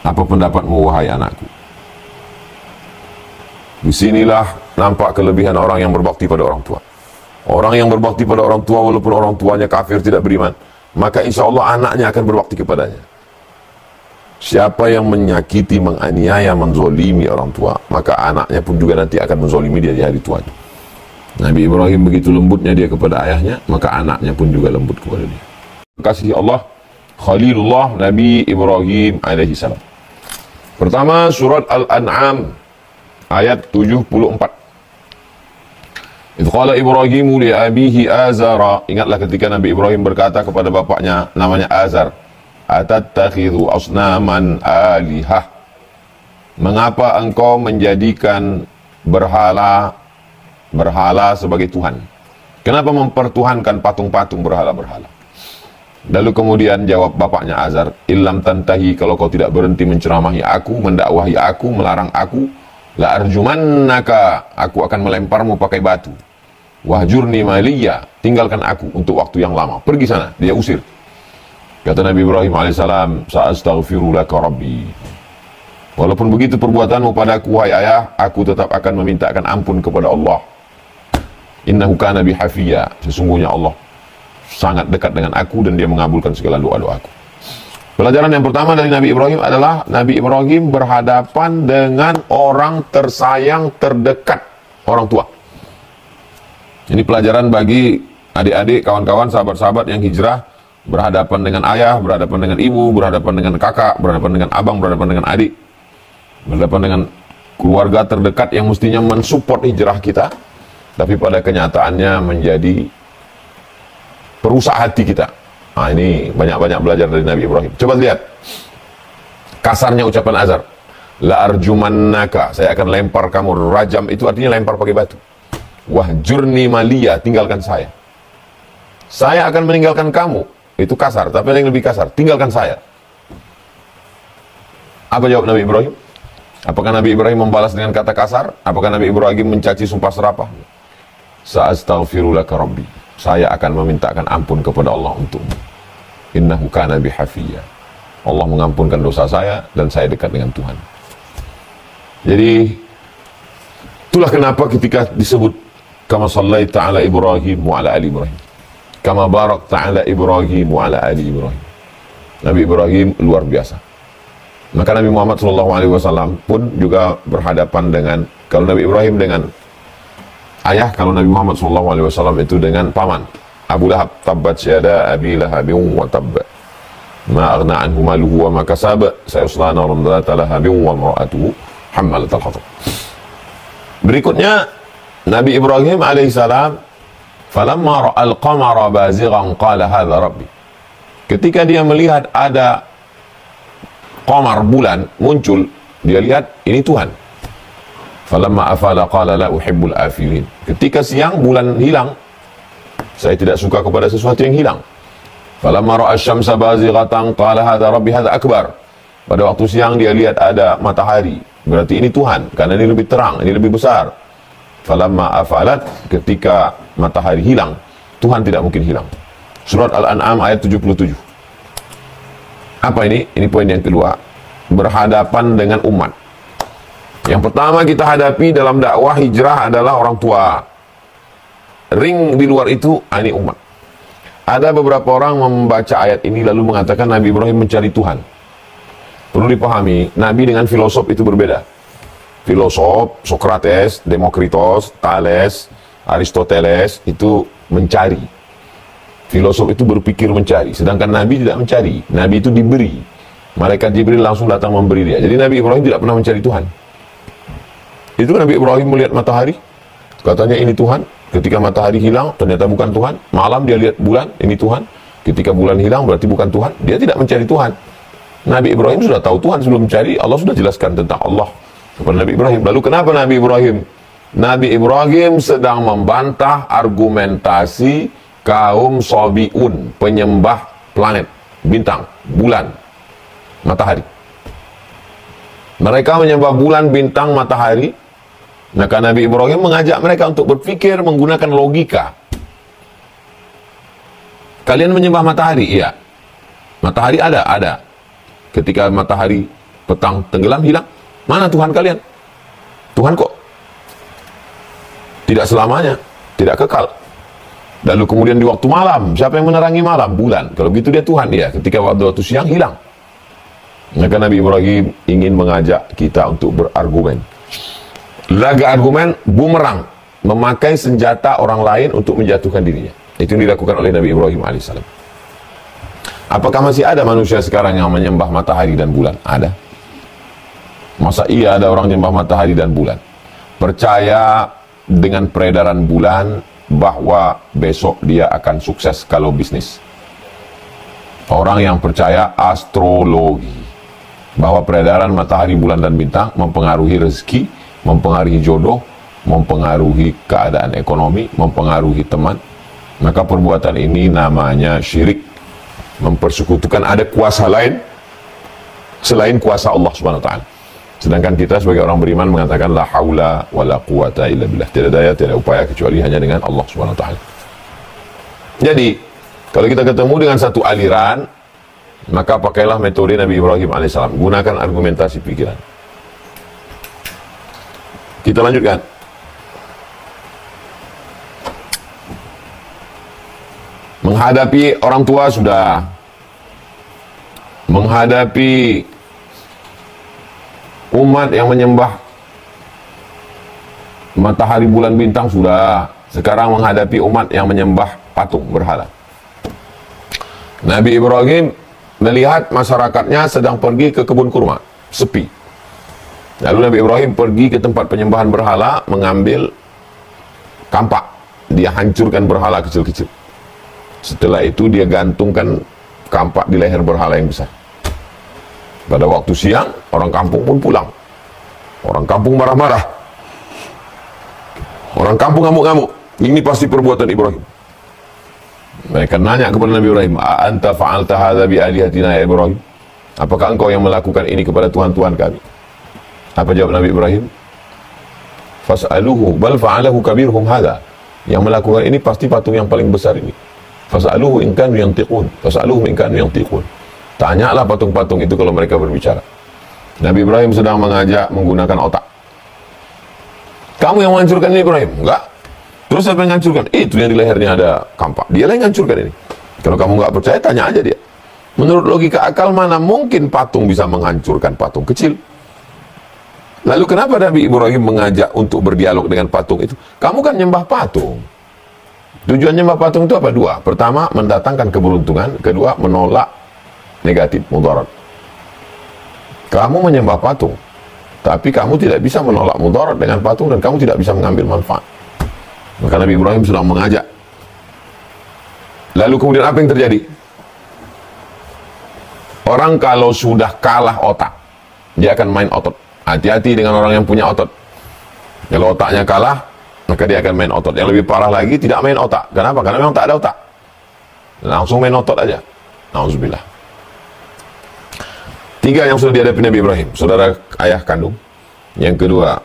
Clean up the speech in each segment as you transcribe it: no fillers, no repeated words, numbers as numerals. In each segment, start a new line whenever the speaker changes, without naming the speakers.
Apa pendapatmu wahai anakku? Disinilah nampak kelebihan orang yang berbakti pada orang tua. Orang yang berbakti pada orang tua walaupun orang tuanya kafir tidak beriman, maka insya Allah anaknya akan berbakti kepadanya. Siapa yang menyakiti, menganiaya, menzolimi orang tua, maka anaknya pun juga nanti akan menzolimi dia di hari tuanya. Nabi Ibrahim begitu lembutnya dia kepada ayahnya, maka anaknya pun juga lembut kepada dia. Kasih Allah, Khalilullah Nabi Ibrahim alaihi salam. Pertama, surat Al-An'am ayat 74. Idh qala Ibrahimu li abihi Azara. Ingatlah ketika Nabi Ibrahim berkata kepada bapaknya namanya Azar, atattakhidhu asnaman alihah. Mengapa engkau menjadikan berhala sebagai Tuhan? Kenapa mempertuhankan patung-patung berhala-berhala? Lalu kemudian jawab bapaknya Azar, illam tantahi, kalau kau tidak berhenti menceramahi aku, mendakwahi aku, melarang aku, la arjumannaka, aku akan melemparmu pakai batu. Wahjurni maliya, tinggalkan aku untuk waktu yang lama. Pergi sana, dia usir. Kata Nabi Ibrahim alaihissalam, sa'astaghfiru laka rabbi. Walaupun begitu perbuatanmu padaku, wahai ayah, aku tetap akan memintakan ampun kepada Allah. Innahu kana bi hafiya, sesungguhnya Allah sangat dekat dengan aku dan dia mengabulkan segala doa-doaku. Pelajaran yang pertama dari Nabi Ibrahim adalah Nabi Ibrahim berhadapan dengan orang tersayang terdekat, orang tua. Ini pelajaran bagi adik-adik, kawan-kawan, sahabat-sahabat yang hijrah, berhadapan dengan ayah, berhadapan dengan ibu, berhadapan dengan kakak, berhadapan dengan abang, berhadapan dengan adik, berhadapan dengan keluarga terdekat yang mestinya mensupport hijrah kita, tapi pada kenyataannya menjadi perusak hati kita. Nah, ini banyak-banyak belajar dari Nabi Ibrahim. Coba lihat kasarnya ucapan Azar, la arjumannaka, saya akan lempar kamu. Rajam itu artinya lempar pakai batu. Wahjurni maliya, tinggalkan saya. Saya akan meninggalkan kamu. Itu kasar, tapi ada yang lebih kasar, tinggalkan saya. Apa jawab Nabi Ibrahim? Apakah Nabi Ibrahim membalas dengan kata kasar? Apakah Nabi Ibrahim mencaci sumpah serapah? Sa'astaghfiru laka rabbi, saya akan memintakan ampun kepada Allah untukmu. Innahu kana bi hafiya, Allah mengampunkan dosa saya dan saya dekat dengan Tuhan. Jadi itulah kenapa ketika disebut kama sallaita ala Ibrahim wa ala ali Ibrahim, kama barakta ala Ibrahim wa ala ali Ibrahim, Nabi Ibrahim luar biasa. Maka Nabi Muhammad SAW pun juga berhadapan dengan, kalau Nabi Ibrahim dengan ayah, kalau Nabi Muhammad SAW itu dengan paman Abu Lahab, tabbat syada abi lahabin wa tabba ma aghna anhu maluhu wa ma kasaba sayusla naran dzata lahabin wa imra'atuhu hammalatal hatab. Berikutnya Nabi Ibrahim alaihissalam, falamma ra'al qamara bazighan qala hadza rabbi. Ketika dia melihat ada qamar, bulan muncul, dia lihat ini Tuhan. Falamma afala qala la uhibbul afilin. Ketika siang bulan hilang, saya tidak suka kepada sesuatu yang hilang. Falamma ra'a asy-syamsa bazighatan qala hadza rabbi hadza akbar. Pada waktu siang dia lihat ada matahari, berarti ini Tuhan karena ini lebih terang, ini lebih besar. Falamma afalat, ketika matahari hilang, Tuhan tidak mungkin hilang. Surat Al-An'am ayat 77. Apa ini? Ini poin yang kedua. Berhadapan dengan umat. Yang pertama kita hadapi dalam dakwah hijrah adalah orang tua. Ring di luar itu, ini umat. Ada beberapa orang membaca ayat ini lalu mengatakan Nabi Ibrahim mencari Tuhan. Perlu dipahami, Nabi dengan filosof itu berbeda. Filosof, Sokrates, Demokritos, Thales, Aristoteles itu mencari. Filosof itu berpikir mencari, sedangkan Nabi tidak mencari. Nabi itu diberi. Malaikat Jibril langsung datang memberi dia. Jadi Nabi Ibrahim tidak pernah mencari Tuhan. Itu Nabi Ibrahim melihat matahari, katanya ini Tuhan. Ketika matahari hilang, ternyata bukan Tuhan. Malam dia lihat bulan, ini Tuhan. Ketika bulan hilang, berarti bukan Tuhan. Dia tidak mencari Tuhan. Nabi Ibrahim sudah tahu Tuhan sebelum mencari. Allah sudah jelaskan tentang Allah kepada Nabi Ibrahim. Lalu kenapa Nabi Ibrahim? Nabi Ibrahim sedang membantah argumentasi kaum Sabi'un, penyembah planet, bintang, bulan, matahari. Mereka menyembah bulan, bintang, matahari. Maka Nabi Ibrahim mengajak mereka untuk berpikir menggunakan logika. Kalian menyembah matahari? Iya. Matahari ada. Ketika matahari petang tenggelam, hilang. Mana Tuhan kalian? Tuhan kok tidak selamanya, tidak kekal. Lalu kemudian di waktu malam, siapa yang menerangi malam? Bulan. Kalau begitu dia Tuhan dia. Ketika waktu siang hilang. Maka Nabi Ibrahim ingin mengajak kita untuk berargumen. Laga argumen bumerang, memakai senjata orang lain untuk menjatuhkan dirinya. Itu yang dilakukan oleh Nabi Ibrahim alaihissalam. Apakah masih ada manusia sekarang yang menyembah matahari dan bulan? Ada. Masa iya ada orang menyembah matahari dan bulan? Percaya dengan peredaran bulan bahwa besok dia akan sukses kalau bisnis. Orang yang percaya astrologi, bahwa peredaran matahari, bulan, dan bintang mempengaruhi rezeki, mempengaruhi jodoh, mempengaruhi keadaan ekonomi, mempengaruhi teman, maka perbuatan ini namanya syirik, mempersekutukan ada kuasa lain selain kuasa Allah Subhanahu wa taala. Sedangkan kita sebagai orang beriman mengatakan la haula wala quwata illa billah, tidak daya, tidak upaya kecuali hanya dengan Allah Subhanahu wa taala. Jadi, kalau kita ketemu dengan satu aliran, maka pakailah metode Nabi Ibrahim alaihissalam, gunakan argumentasi pikiran. Kita lanjutkan. Menghadapi orang tua sudah, menghadapi umat yang menyembah matahari, bulan, bintang sudah. Sekarang menghadapi umat yang menyembah patung berhala. Nabi Ibrahim melihat masyarakatnya sedang pergi ke kebun kurma, sepi. Lalu Nabi Ibrahim pergi ke tempat penyembahan berhala, mengambil kampak. Dia hancurkan berhala kecil-kecil. Setelah itu dia gantungkan kampak di leher berhala yang besar. Pada waktu siang, orang kampung pun pulang. Orang kampung marah-marah. Orang kampung ngamuk-ngamuk. Ini pasti perbuatan Ibrahim. Mereka nanya kepada Nabi Ibrahim, "Anta fa'alta hadza bi alihatina ya Ibrahim?" Apakah engkau yang melakukan ini kepada Tuhan-Tuhan kami? Apa jawab Nabi Ibrahim? "Fas'aluhu bal fa'alahu kabirhum hadza." Yang melakukan ini pasti patung yang paling besar ini. "Fas'aluhu in kanu yantiqun." Fas'aluhum in kanu yantiqun. Tanyalah patung-patung itu kalau mereka berbicara. Nabi Ibrahim sedang mengajak menggunakan otak. Kamu yang menghancurkan ini Ibrahim? Enggak. Terus siapa yang menghancurkan? Itu yang di lehernya ada kampak. Dia yang menghancurkan ini. Kalau kamu nggak percaya, tanya aja dia. Menurut logika akal, mana mungkin patung bisa menghancurkan patung kecil? Lalu kenapa Nabi Ibrahim mengajak untuk berdialog dengan patung itu? Kamu kan nyembah patung. Tujuan nyembah patung itu apa? Dua. Pertama, mendatangkan keberuntungan. Kedua, menolak negatif, mudarat. Kamu menyembah patung, tapi kamu tidak bisa menolak mudarat dengan patung, dan kamu tidak bisa mengambil manfaat. Maka Nabi Ibrahim sedang mengajak. Lalu kemudian apa yang terjadi? Orang kalau sudah kalah otak, dia akan main otot. Hati-hati dengan orang yang punya otot. Kalau otaknya kalah, maka dia akan main otot. Yang lebih parah lagi, tidak main otak. Kenapa? Karena memang tak ada otak. Langsung main otot aja. Nauzubillah. Tiga yang sudah dihadapi Nabi Ibrahim. Saudara ayah kandung. Yang kedua,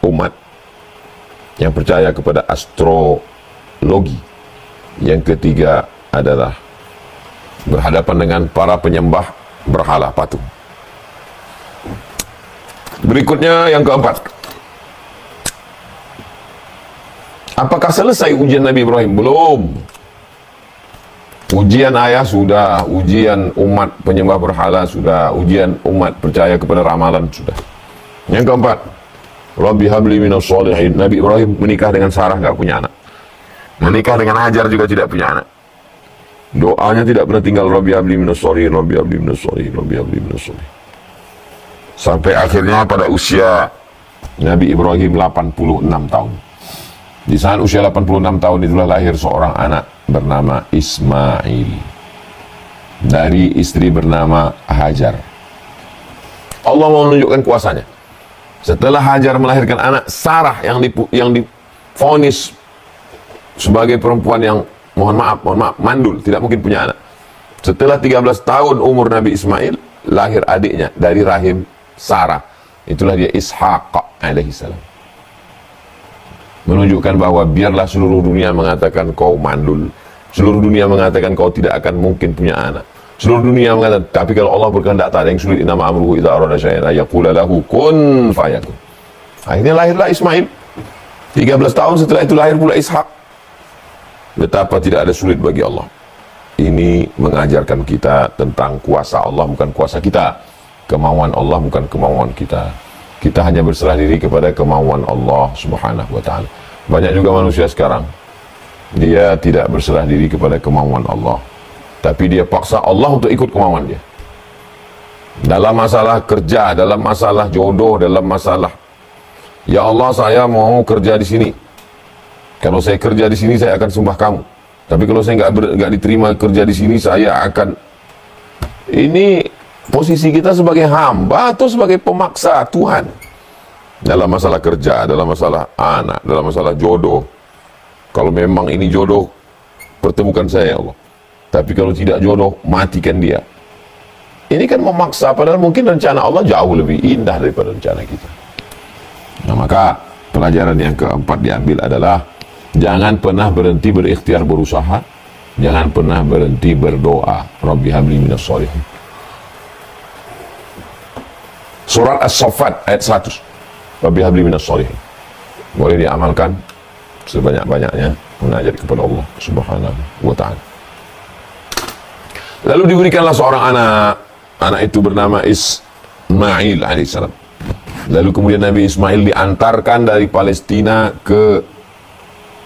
umat yang percaya kepada astrologi. Yang ketiga adalah berhadapan dengan para penyembah berhala patung. Berikutnya yang keempat. Apakah selesai ujian Nabi Ibrahim? Belum. Ujian ayah sudah, ujian umat penyembah berhala sudah, ujian umat percaya kepada ramalan sudah. Yang keempat, Rabbi habli minas sholihin. Nabi Ibrahim menikah dengan Sarah, nggak punya anak. Menikah dengan Hajar juga tidak punya anak. Doanya tidak pernah tinggal, Rabbi habli minas sholihin, Rabbi habli minas sholihin, Rabbi habli minas sholihin. Sampai akhirnya pada usia Nabi Ibrahim 86 tahun. Di saat usia 86 tahun itulah lahir seorang anak bernama Ismail dari istri bernama Hajar. Allah mau menunjukkan kuasanya. Setelah Hajar melahirkan anak, Sarah yang divonis sebagai perempuan yang mohon maaf, mandul, tidak mungkin punya anak. Setelah 13 tahun umur Nabi Ismail, lahir adiknya dari rahim Sarah. Itulah dia Ishaq alaihissalam. Menunjukkan bahwa biarlah seluruh dunia mengatakan kau mandul, seluruh dunia mengatakan kau tidak akan mungkin punya anak, Seluruh dunia mengatakan, tapi kalau Allah berkehendak tak ada yang sulit. Innama amruhu idza arada syai'an yaqula lahu kun fayakun. Akhirnya lahirlah Ismail. 13 tahun setelah itu lahir pula Ishak. Betapa tidak ada sulit bagi Allah. Ini mengajarkan kita tentang kuasa Allah bukan kuasa kita. Kemauan Allah bukan kemauan kita. Kita hanya berserah diri kepada kemauan Allah Subhanahu wa ta'ala. Banyak juga manusia sekarang, dia tidak berserah diri kepada kemauan Allah, tapi dia paksa Allah untuk ikut kemauan dia. Dalam masalah kerja, dalam masalah jodoh, dalam masalah, ya Allah saya mau kerja di sini. Kalau saya kerja di sini saya akan sembah kamu. Tapi kalau saya nggak diterima kerja di sini saya akan. Ini posisi kita sebagai hamba atau sebagai pemaksa Tuhan. Dalam masalah kerja, dalam masalah anak, dalam masalah jodoh. Kalau memang ini jodoh, pertemukan saya ya Allah. Tapi kalau tidak jodoh, matikan dia. Ini kan memaksa, padahal mungkin rencana Allah jauh lebih indah daripada rencana kita. Nah, maka pelajaran yang keempat diambil adalah jangan pernah berhenti berikhtiar berusaha, jangan pernah berhenti berdoa. Rabbi habli minas sholihin. Surat As-Saffat ayat 100. Rabbi habli minas sholihin. Boleh diamalkan sebanyak-banyaknya munajat kepada Allah Subhanahu wa ta'ala. Lalu diberikanlah seorang anak itu bernama Ismail alaihissalam. Lalu kemudian Nabi Ismail diantarkan dari Palestina ke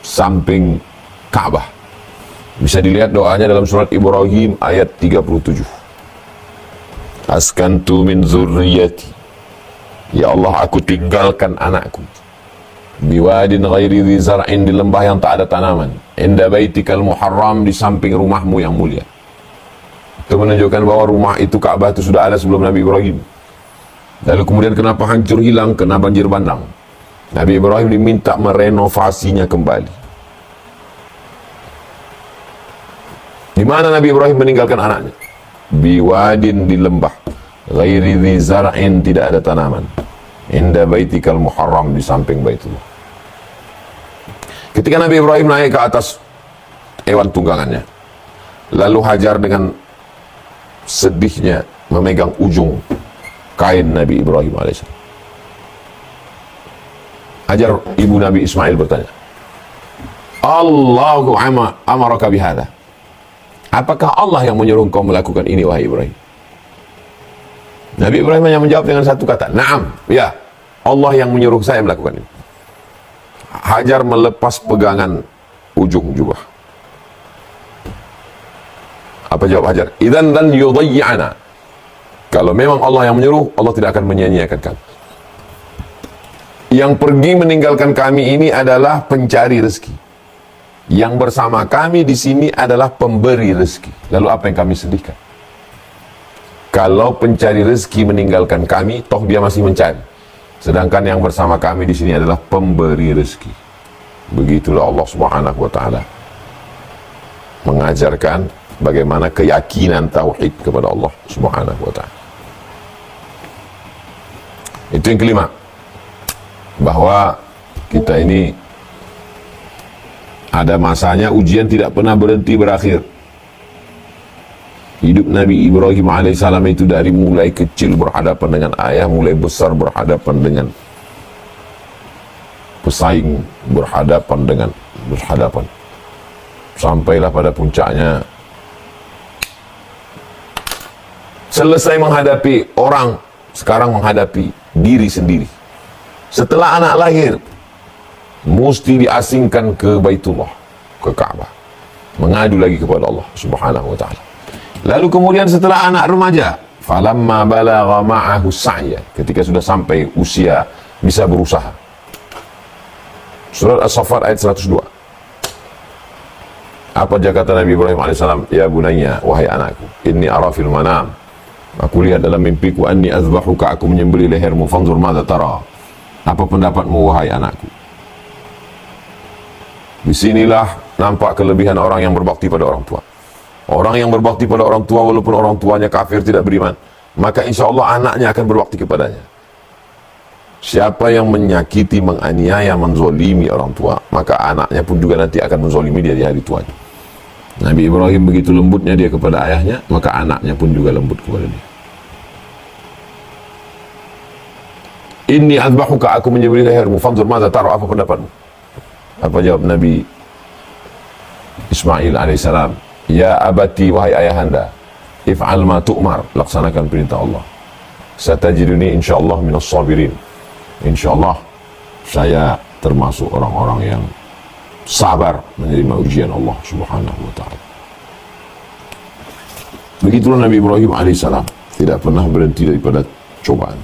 samping Ka'bah. Bisa dilihat doanya dalam surat Ibrahim ayat 37. Askantu min zurriyati, ya Allah aku tinggalkan anakku, biwadin ghairi dhi zar'in, di lembah yang tak ada tanaman, inda baitikal muharram, di samping rumahmu yang mulia. Itu menunjukkan bahwa rumah itu, Ka'bah itu sudah ada sebelum Nabi Ibrahim. Lalu kemudian kenapa hancur hilang? Kena banjir bandang. Nabi Ibrahim diminta merenovasinya kembali. Di mana Nabi Ibrahim meninggalkan anaknya? Biwadin, di lembah, ghairi dhi zar'in, tidak ada tanaman, inda baitikal muharram, di samping Baitullah. Ketika Nabi Ibrahim naik ke atas hewan tunggangannya, lalu Hajar dengan sedihnya memegang ujung kain Nabi Ibrahim AS. Hajar, ibu Nabi Ismail, bertanya, Allahu amaraka bihada, apakah Allah yang menyuruh engkau melakukan ini wahai Ibrahim? Nabi Ibrahim hanya menjawab dengan satu kata, na'am, ya, Allah yang menyuruh saya melakukan ini. Hajar melepas pegangan ujung jubah. Apa jawab Hajar? Idzan lan yudayyi'ana. Kalau memang Allah yang menyuruh, Allah tidak akan menyia-nyiakan kami. Yang pergi meninggalkan kami ini adalah pencari rezeki. Yang bersama kami di sini adalah pemberi rezeki. Lalu apa yang kami sedihkan? Kalau pencari rezeki meninggalkan kami, toh dia masih mencari. Sedangkan yang bersama kami di sini adalah pemberi rezeki. Begitulah Allah Subhanahu wa ta'ala mengajarkan bagaimana keyakinan tauhid kepada Allah Subhanahu wa ta'ala. Itu yang kelima, bahwa kita ini ada masanya ujian tidak pernah berhenti berakhir. Hidup Nabi Ibrahim alaihissalam itu dari mulai kecil berhadapan dengan ayah, mulai besar berhadapan dengan pesaing, berhadapan, sampailah pada puncaknya. Selesai menghadapi orang, sekarang menghadapi diri sendiri. Setelah anak lahir, mesti diasingkan ke Baitullah, ke Ka'bah, mengadu lagi kepada Allah Subhanahu wa ta'ala. Lalu kemudian setelah anak remaja, falamma balagha ma'ahu sa'ya, ketika sudah sampai usia bisa berusaha. Surat As-Saffat ayat 102. Apa kata Nabi Ibrahim alaihissalam? Ya bunayya, wahai anakku, inni ara fil manam, aku lihat dalam mimpiku, anni azbahuka, aku menyembelih lehermu, fanzur madza tara, apa pendapatmu wahai anakku? Disinilah nampak kelebihan orang yang berbakti pada orang tua. Orang yang berbakti pada orang tua, walaupun orang tuanya kafir, tidak beriman, maka insya Allah anaknya akan berbakti kepadanya. Siapa yang menyakiti, menganiaya, menzolimi orang tua, maka anaknya pun juga nanti akan menzolimi dia di hari tuanya. Nabi Ibrahim begitu lembutnya dia kepada ayahnya, maka anaknya pun juga lembut kepada dia. Inni azbahuka, aku menyembelih lehermu, fanzur madza tara, apa pendapatmu? Apa jawab Nabi Ismail alaihissalam? Ya abati, wahai ayahanda, if'al ma tu'mar, laksanakan perintah Allah. Satajiduni insyaallah minas sabirin. Insyaallah saya termasuk orang-orang yang sabar menerima ujian Allah Subhanahu wa ta'ala. Begitulah Nabi Ibrahim alaihissalam, tidak pernah berhenti daripada cobaan.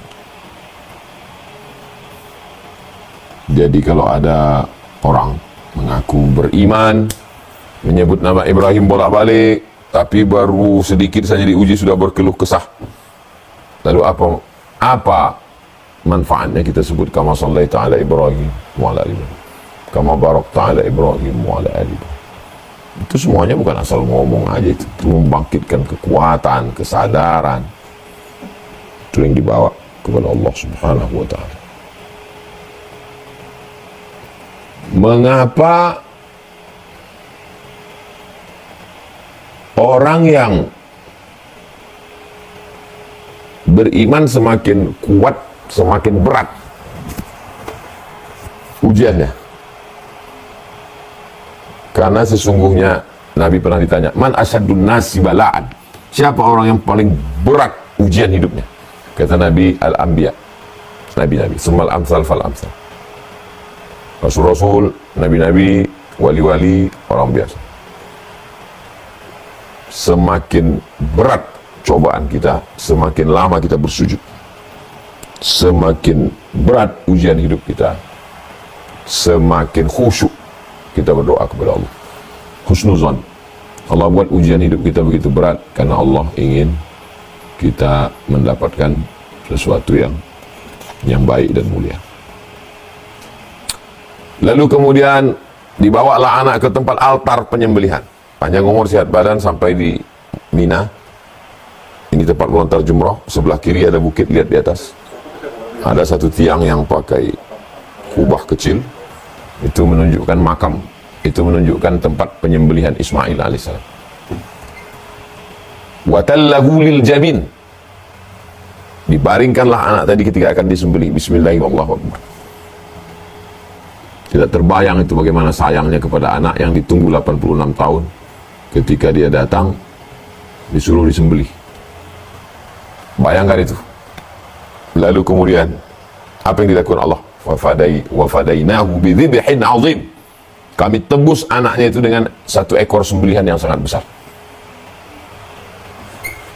Jadi kalau ada orang mengaku beriman, menyebut nama Ibrahim bolak-balik, tapi baru sedikit saja diuji sudah berkeluh kesah, lalu apa manfaatnya kita sebut kama sallaita ala Ibrahim wa ala ali Ibrahim, kama barakta ala Ibrahim wa ala ali Ibrahim? Itu semuanya bukan asal ngomong aja, itu membangkitkan kekuatan, kesadaran, itu yang dibawa kepada Allah Subhanahu wa ta'ala. Mengapa orang yang beriman semakin kuat, semakin berat ujiannya? Karena sesungguhnya Nabi pernah ditanya, man asyadun nasi bala'an, siapa orang yang paling berat ujian hidupnya? Kata Nabi, al-anbiya, nabi-nabi, summal amsal fal amsal, rasul-rasul, nabi-nabi, wali-wali, orang biasa. Semakin berat cobaan kita, semakin lama kita bersujud, semakin berat ujian hidup kita, semakin khusyuk kita berdoa kepada Allah. Husnuzan, Allah buat ujian hidup kita begitu berat karena Allah ingin kita mendapatkan sesuatu yang baik dan mulia. Lalu kemudian dibawalah anak ke tempat altar penyembelihan. Panjang umur sehat badan sampai di Mina. Ini tempat melontar jumrah. Sebelah kiri ada bukit, lihat di atas. Ada satu tiang yang pakai kubah kecil. Itu menunjukkan makam. Itu menunjukkan tempat penyembelihan Ismail alaihissalam. Watallahu lil jabin. Dibaringkanlah anak tadi ketika akan disembelih. Bismillahirrahmanirrahim. Tidak terbayang itu bagaimana sayangnya kepada anak yang ditunggu 86 tahun. Ketika dia datang, disuruh disembelih. Bayangkan itu. Lalu kemudian, apa yang dilakukan Allah? Wafadainahu bidzibhin azim. Kami tebus anaknya itu dengan satu ekor sembelihan yang sangat besar.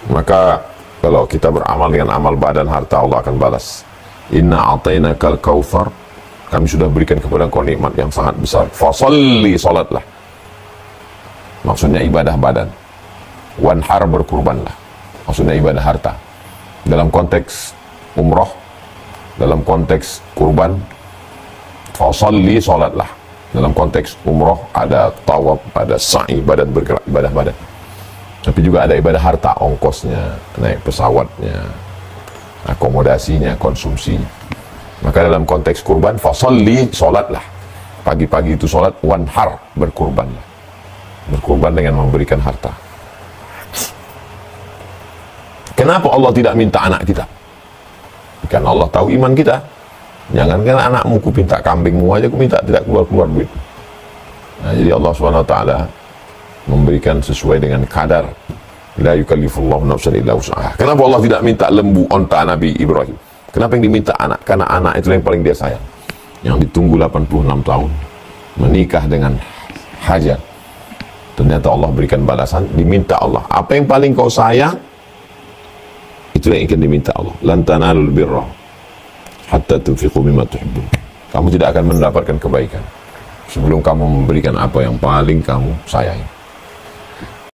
Maka, kalau kita beramal dengan amal badan, harta, Allah akan balas. Inna a'tainakal kautsar. Kami sudah berikan kepada kau nikmat yang sangat besar. Fasalli, salatlah. Maksudnya ibadah badan. Wanhar, berkurbanlah. Maksudnya ibadah harta. Dalam konteks umroh, dalam konteks kurban, fasalli, salatlah. Dalam konteks umroh ada tawaf, ada sa'i, badan bergerak, ibadah badan. Tapi juga ada ibadah harta, ongkosnya, naik pesawatnya, akomodasinya, konsumsinya. Maka dalam konteks kurban, fasalli, salatlah. Pagi-pagi itu salat, wanhar, berkurbanlah. Berkurban dengan memberikan harta. Kenapa Allah tidak minta anak kita? Karena Allah tahu iman kita. Jangankan anakmu, ku minta kambingmu aja, ku minta tidak keluar-keluar duit. Nah, jadi Allah SWT memberikan sesuai dengan kadar. La yukallifullahu nafsan illa wus'aha. Kenapa Allah tidak minta lembu onta Nabi Ibrahim? Kenapa yang diminta anak? Karena anak itu yang paling dia sayang. Yang ditunggu 86 tahun. Menikah dengan Hajar. Ternyata Allah berikan balasan, diminta Allah. Apa yang paling kau sayang? Itu yang ingin diminta Allah. Lan tanalul birra hatta tunfiqu mimma tuhibbun. Kamu tidak akan mendapatkan kebaikan sebelum kamu memberikan apa yang paling kamu sayangi.